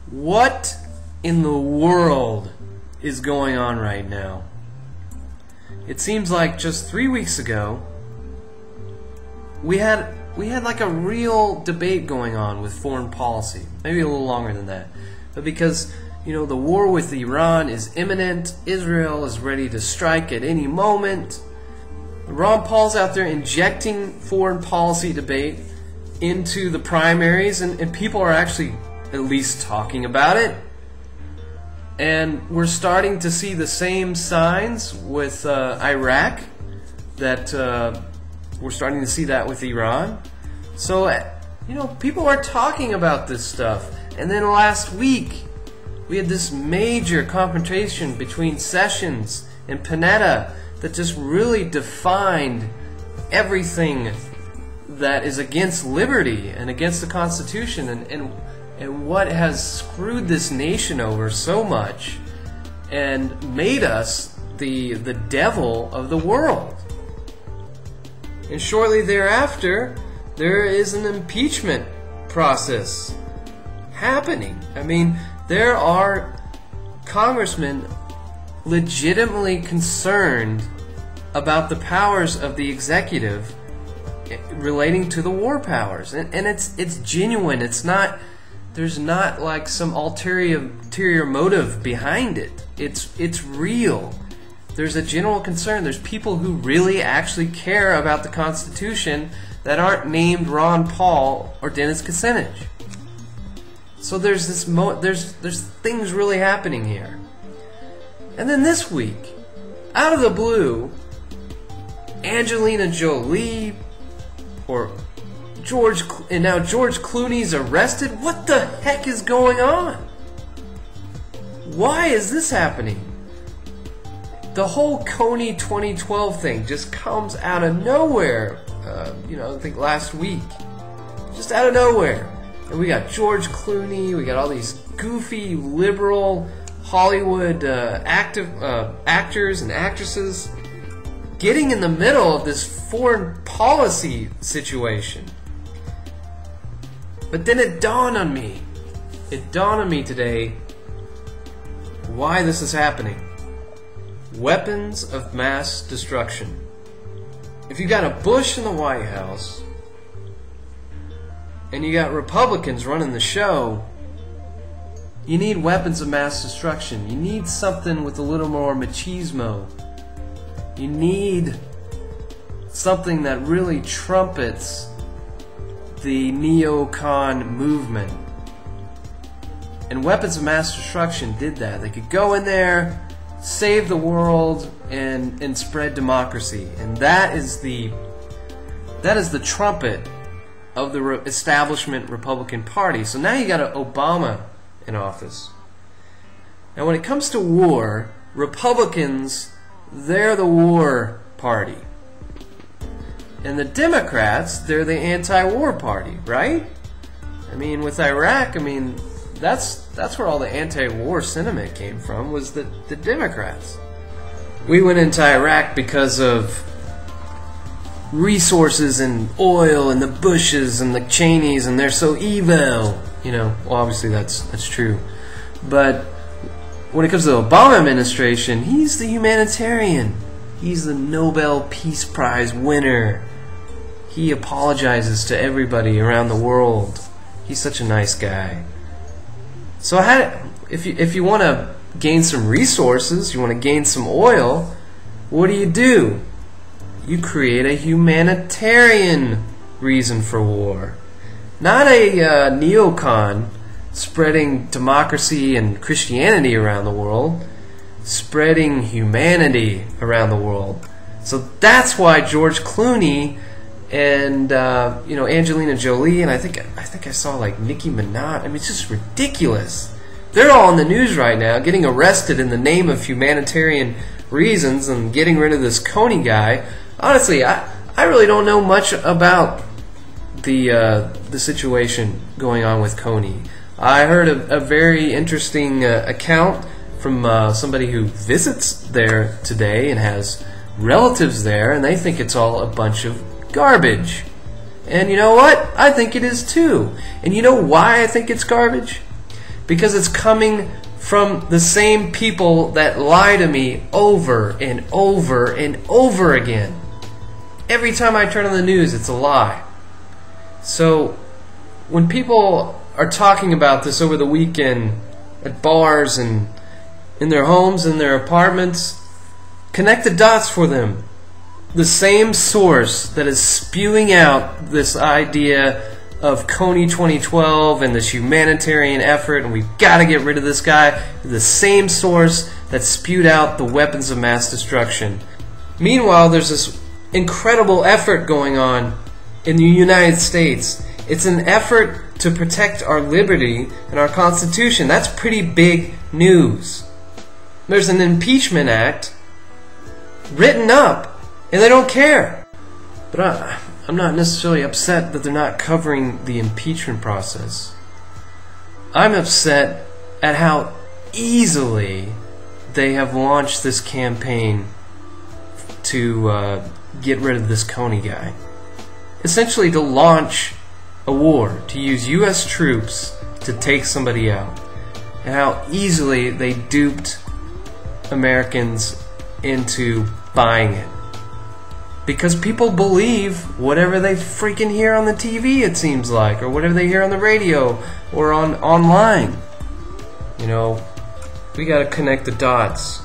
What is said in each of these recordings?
What in the world is going on right now? It seems like just 3 weeks ago we had like a real debate going on with foreign policy. Maybe a little longer than that. But because, the war with Iran is imminent, Israel is ready to strike at any moment. Ron Paul's out there injecting foreign policy debate into the primaries, and people are actually at least talking about it. And we're starting to see the same signs with Iraq that we're starting to see that with Iran. So, people are talking about this stuff. And then last week, we had this major confrontation between Sessions and Panetta that just really defined everything that is against liberty and against the Constitution and what has screwed this nation over so much and made us the devil of the world. And shortly thereafter, there is an impeachment process happening. I mean, there are congressmen legitimately concerned about the powers of the executive relating to the war powers, and it's genuine. It's not. There's not like some ulterior motive behind it. It's real. There's a general concern. There's people who really actually care about the Constitution that aren't named Ron Paul or Dennis Kucinich. So there's there's things really happening here. And then this week, out of the blue, Angelina Jolie and now George Clooney's arrested. What the heck is going on? Why is this happening? The whole Kony 2012 thing just comes out of nowhere. I think last week, just out of nowhere. And we got George Clooney. We got all these goofy liberal Hollywood actors and actresses getting in the middle of this foreign policy situation. But then it dawned on me today why this is happening. Weapons of mass destruction. If you got a Bush in the White House and you got Republicans running the show, you need weapons of mass destruction. You need something with a little more machismo. You need something that really trumpets the neocon movement. And weapons of mass destruction did that. They could go in there, save the world, and spread democracy. And that is the trumpet of the establishment Republican Party. So now you got Obama in office. Now when it comes to war, Republicans, they're the war party. And the Democrats, they're the anti-war party, right? I mean, with Iraq, that's where all the anti-war sentiment came from, was the Democrats. We went into Iraq because of resources and oil and the Bushes and the Cheneys, and they're so evil. Well, obviously that's true. But when it comes to the Obama administration, he's the humanitarian. He's the Nobel Peace Prize winner. He apologizes to everybody around the world. He's such a nice guy. So if you want to gain some resources, you want to gain some oil, what do? You create a humanitarian reason for war. Not a neocon spreading democracy and Christianity around the world, spreading humanity around the world. So that's why George Clooney and Angelina Jolie, and I think I saw like Nicki Minaj. It's just ridiculous. They're all in the news right now, getting arrested in the name of humanitarian reasons and getting rid of this Kony guy. Honestly, I really don't know much about the situation going on with Kony. I heard a very interesting account from somebody who visits there today and has relatives there, and they think it's all a bunch of garbage. And you know what? I think it is too. And you know why I think it's garbage? because it's coming from the same people that lie to me over and over and over again. Every time I turn on the news, it's a lie. So when people are talking about this over the weekend at bars and in their homes, in their apartments, connect the dots for them. The same source that is spewing out this idea of Kony 2012 and this humanitarian effort, and we've got to get rid of this guy, the same source that spewed out the weapons of mass destruction. Meanwhile, there's this incredible effort going on in the United States. It's an effort to protect our liberty and our Constitution. That's pretty big news. There's an impeachment act written up, and they don't care. But I'm not necessarily upset that they're not covering the impeachment process. I'm upset at how easily they have launched this campaign to get rid of this Kony guy. Essentially to launch a war, to use U.S. troops to take somebody out. And how easily they duped Americans into buying it. Because people believe whatever they freaking hear on the TV, it seems like, or whatever they hear on the radio or online. You know, we gotta connect the dots.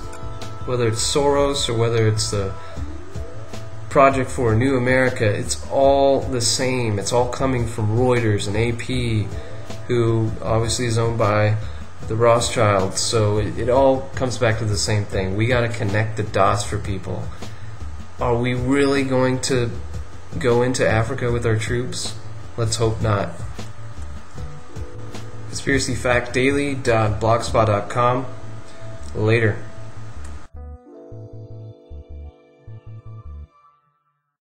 Whether it's Soros or whether it's the Project for a New America, it's all the same. It's all coming from Reuters and AP, who obviously is owned by the Rothschilds. So it all comes back to the same thing. We gotta connect the dots for people. Are we really going to go into Africa with our troops? Let's hope not. ConspiracyFactDaily.blogspot.com. Later.